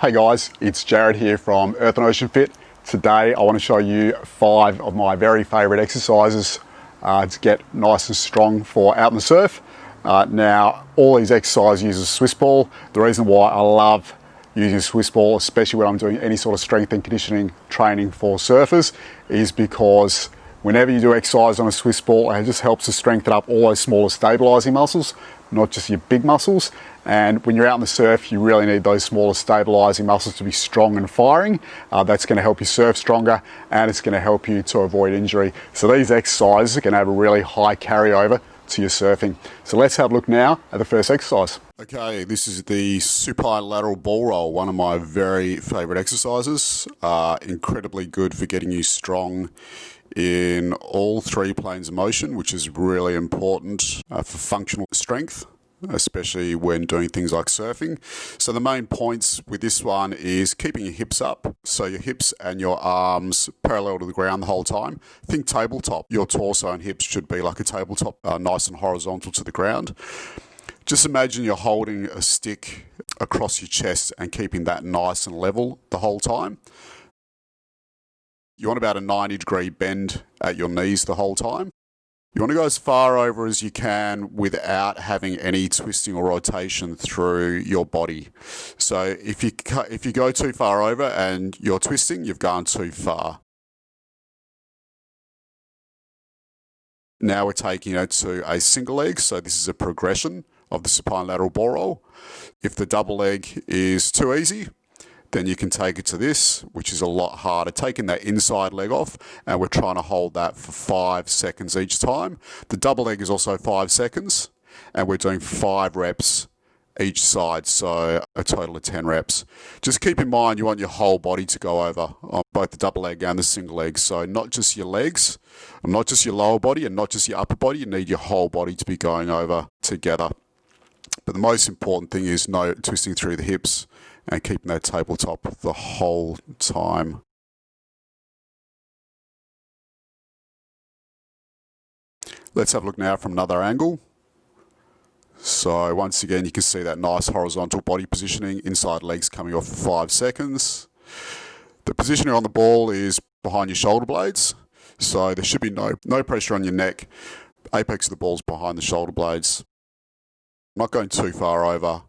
Hey guys, it's Jared here from Earth and Ocean Fit. Today I want to show you 5 of my very favourite exercises to get nice and strong for out in the surf. Now, all these exercises use a Swiss ball. The reason why I love using a Swiss ball, especially when I'm doing any sort of strength and conditioning training for surfers, is because whenever you do exercise on a Swiss ball, it just helps to strengthen up all those smaller stabilising muscles, not just your big muscles. And when you're out in the surf, you really need those smaller stabilising muscles to be strong and firing. That's going to help you surf stronger, and it's going to help you to avoid injury. So these exercises are going to have a really high carryover to your surfing. So let's have a look now at the first exercise. Okay, this is the supine lateral ball roll, one of my very favourite exercises. Incredibly good for getting you strong in all 3 planes of motion, which is really important for functional strength, especially when doing things like surfing. So the main points with this one is keeping your hips up, so your hips and your arms parallel to the ground the whole time. Think tabletop. Your torso and hips should be like a tabletop, nice and horizontal to the ground. Just imagine you're holding a stick across your chest and keeping that nice and level the whole time. You want about a 90-degree bend at your knees the whole time. You want to go as far over as you can without having any twisting or rotation through your body. So if you go too far over and you're twisting, you've gone too far. Now we're taking it to a single leg, so this is a progression of the supine lateral ball roll. If the double leg is too easy, then you can take it to this, which is a lot harder. Taking that inside leg off, and we're trying to hold that for 5 seconds each time. The double leg is also 5 seconds, and we're doing 5 reps each side, so a total of 10 reps. Just keep in mind you want your whole body to go over on both the double leg and the single leg, so not just your legs, not just your lower body, and not just your upper body. You need your whole body to be going over together. But the most important thing is no twisting through the hips and keeping that tabletop the whole time. Let's have a look now from another angle. So once again, you can see that nice horizontal body positioning, inside legs coming off for 5 seconds. The positioning on the ball is behind your shoulder blades, so there should be no pressure on your neck. Apex of the ball is behind the shoulder blades. Not going too far over.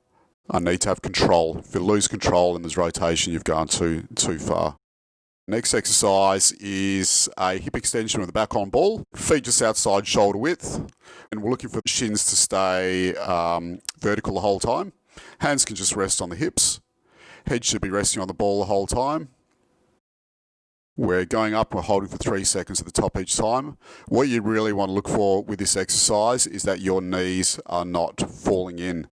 I need to have control. If you lose control and there's rotation, you've gone too far. Next exercise is a hip extension with the back on ball. Feet just outside shoulder width. And we're looking for the shins to stay vertical the whole time. Hands can just rest on the hips. Head should be resting on the ball the whole time. We're going up, we're holding for 3 seconds at the top each time. What you really want to look for with this exercise is that your knees are not falling in.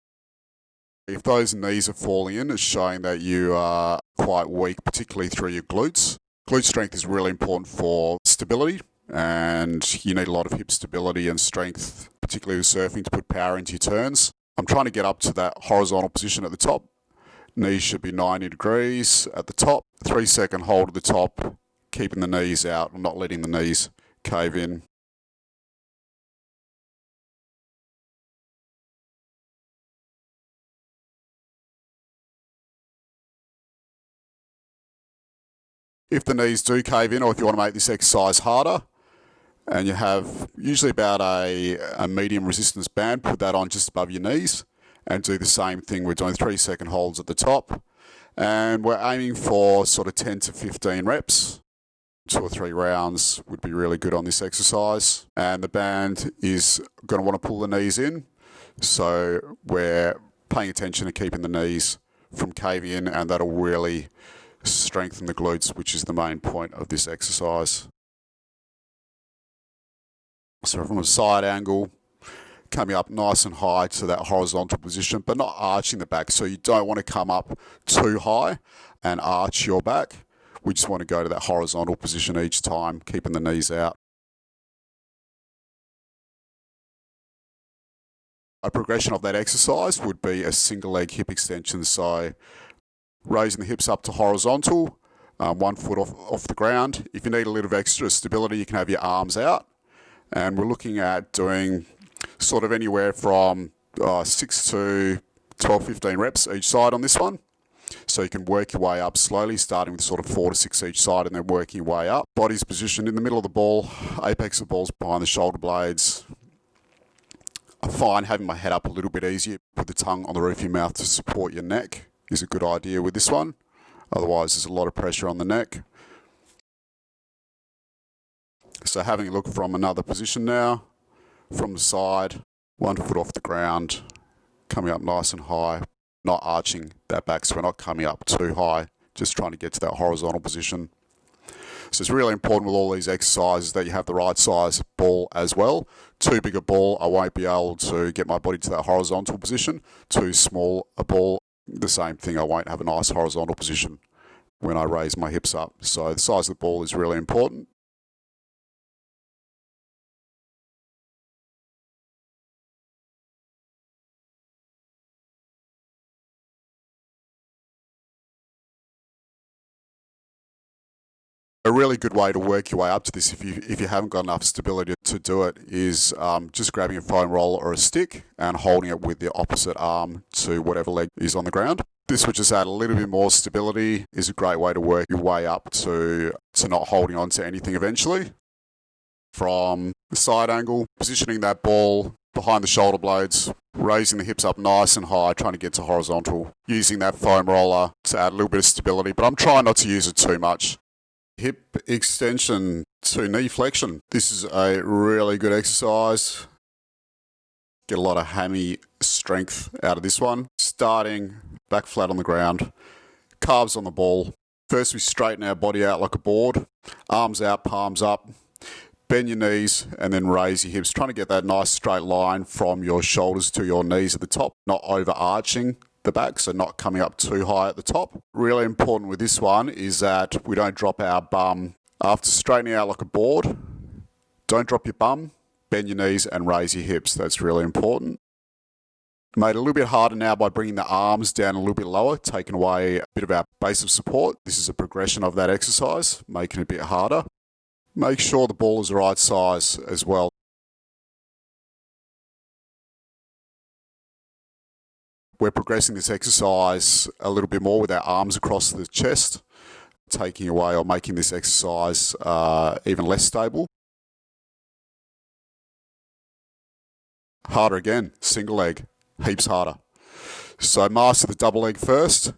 If those knees are falling in, it's showing that you are quite weak, particularly through your glutes. Glute strength is really important for stability, and you need a lot of hip stability and strength, particularly with surfing, to put power into your turns. I'm trying to get up to that horizontal position at the top. Knees should be 90 degrees at the top. 3 second hold at the top, keeping the knees out and not letting the knees cave in. If the knees do cave in, or if you want to make this exercise harder, and you have usually about a medium resistance band, put that on just above your knees and do the same thing. We're doing 3 second holds at the top, and we're aiming for sort of 10 to 15 reps. 2 or 3 rounds would be really good on this exercise. And the band is going to want to pull the knees in, so we're paying attention to keeping the knees from caving in, and that'll really strengthen the glutes, which is the main point of this exercise. So from a side angle, coming up nice and high to that horizontal position, but not arching the back. So you don't want to come up too high and arch your back. We just want to go to that horizontal position each time, keeping the knees out. A progression of that exercise would be a single leg hip extension. So raising the hips up to horizontal, 1 foot off the ground. If you need a little extra stability, you can have your arms out. And we're looking at doing sort of anywhere from 6 to 12, 15 reps each side on this one. So you can work your way up slowly, starting with sort of 4 to 6 each side and then working your way up. Body's positioned in the middle of the ball, apex of the ball's behind the shoulder blades. I find having my head up a little bit easier with the tongue on the roof of your mouth to support your neck is a good idea with this one. Otherwise, there's a lot of pressure on the neck. So having a look from another position now, from the side, 1 foot off the ground, coming up nice and high, not arching that back, so we're not coming up too high, just trying to get to that horizontal position. So it's really important with all these exercises that you have the right size ball as well. Too big a ball, I won't be able to get my body to that horizontal position. Too small a ball, the same thing, I won't have a nice horizontal position when I raise my hips up. So the size of the ball is really important. A really good way to work your way up to this, if you haven't got enough stability to do it, is just grabbing a foam roller or a stick and holding it with the opposite arm to whatever leg is on the ground. This would just add a little bit more stability, is a great way to work your way up to not holding on to anything eventually. From the side angle, positioning that ball behind the shoulder blades, raising the hips up nice and high, trying to get to horizontal, using that foam roller to add a little bit of stability, but I'm trying not to use it too much. Hip extension to knee flexion. This is a really good exercise. Get a lot of hammy strength out of this one. Starting back flat on the ground, calves on the ball. First we straighten our body out like a board, arms out, palms up, bend your knees and then raise your hips, trying to get that nice straight line from your shoulders to your knees at the top, not overarching the back, so not coming up too high at the top. Really important with this one is that we don't drop our bum. After straightening out like a board, don't drop your bum, bend your knees and raise your hips. That's really important. Made a little bit harder now by bringing the arms down a little bit lower, taking away a bit of our base of support. This is a progression of that exercise, making it a bit harder. Make sure the ball is the right size as well. We're progressing this exercise a little bit more with our arms across the chest, taking away or making this exercise even less stable. Harder again, single leg, heaps harder. So master the double leg first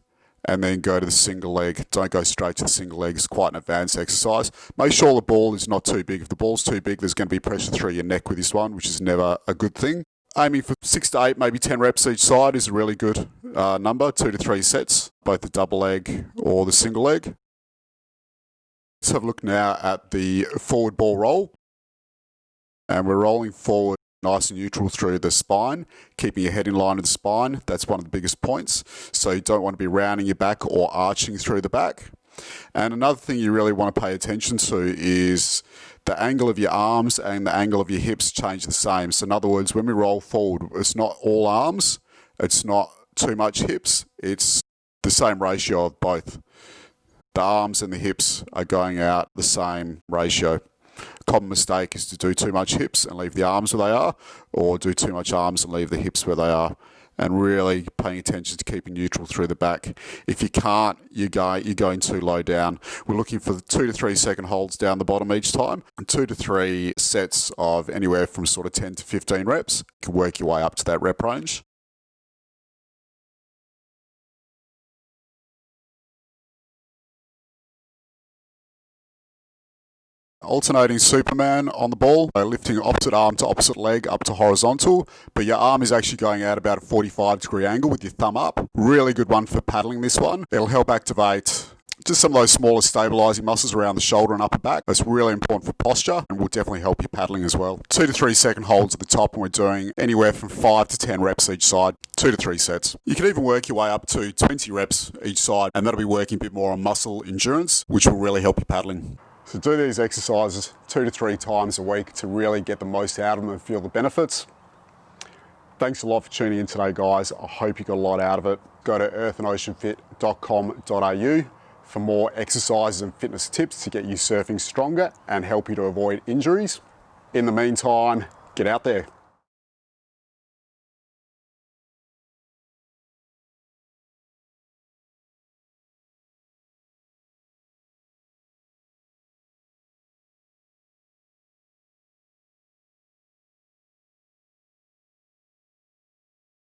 and then go to the single leg. Don't go straight to the single leg, it's quite an advanced exercise. Make sure the ball is not too big. If the ball's too big, there's going to be pressure through your neck with this one, which is never a good thing. Aiming for 6 to 8, maybe 10 reps each side is a really good number, 2 to 3 sets, both the double leg or the single leg. Let's have a look now at the forward ball roll. And we're rolling forward nice and neutral through the spine, keeping your head in line with the spine. That's one of the biggest points. So you don't want to be rounding your back or arching through the back. And another thing you really want to pay attention to is the angle of your arms and the angle of your hips change the same. So in other words, when we roll forward, it's not all arms, it's not too much hips, it's the same ratio of both. The arms and the hips are going out the same ratio. Common mistake is to do too much hips and leave the arms where they are, or do too much arms and leave the hips where they are. And really paying attention to keeping neutral through the back. If you can't, you're going too low down. We're looking for the 2 to 3 second holds down the bottom each time, and 2 to 3 sets of anywhere from sort of 10 to 15 reps. You can work your way up to that rep range. Alternating Superman on the ball, lifting opposite arm to opposite leg up to horizontal, but your arm is actually going out about a 45-degree angle with your thumb up. Really good one for paddling, this one. It'll help activate just some of those smaller stabilising muscles around the shoulder and upper back. It's really important for posture and will definitely help you paddling as well. 2 to 3 second holds at the top, and we're doing anywhere from 5 to 10 reps each side, 2 to 3 sets. You can even work your way up to 20 reps each side, and that'll be working a bit more on muscle endurance, which will really help you paddling. So do these exercises 2 to 3 times a week to really get the most out of them and feel the benefits. Thanks a lot for tuning in today, guys. I hope you got a lot out of it. Go to earthandoceanfit.com.au for more exercises and fitness tips to get you surfing stronger and help you to avoid injuries. In the meantime, get out there.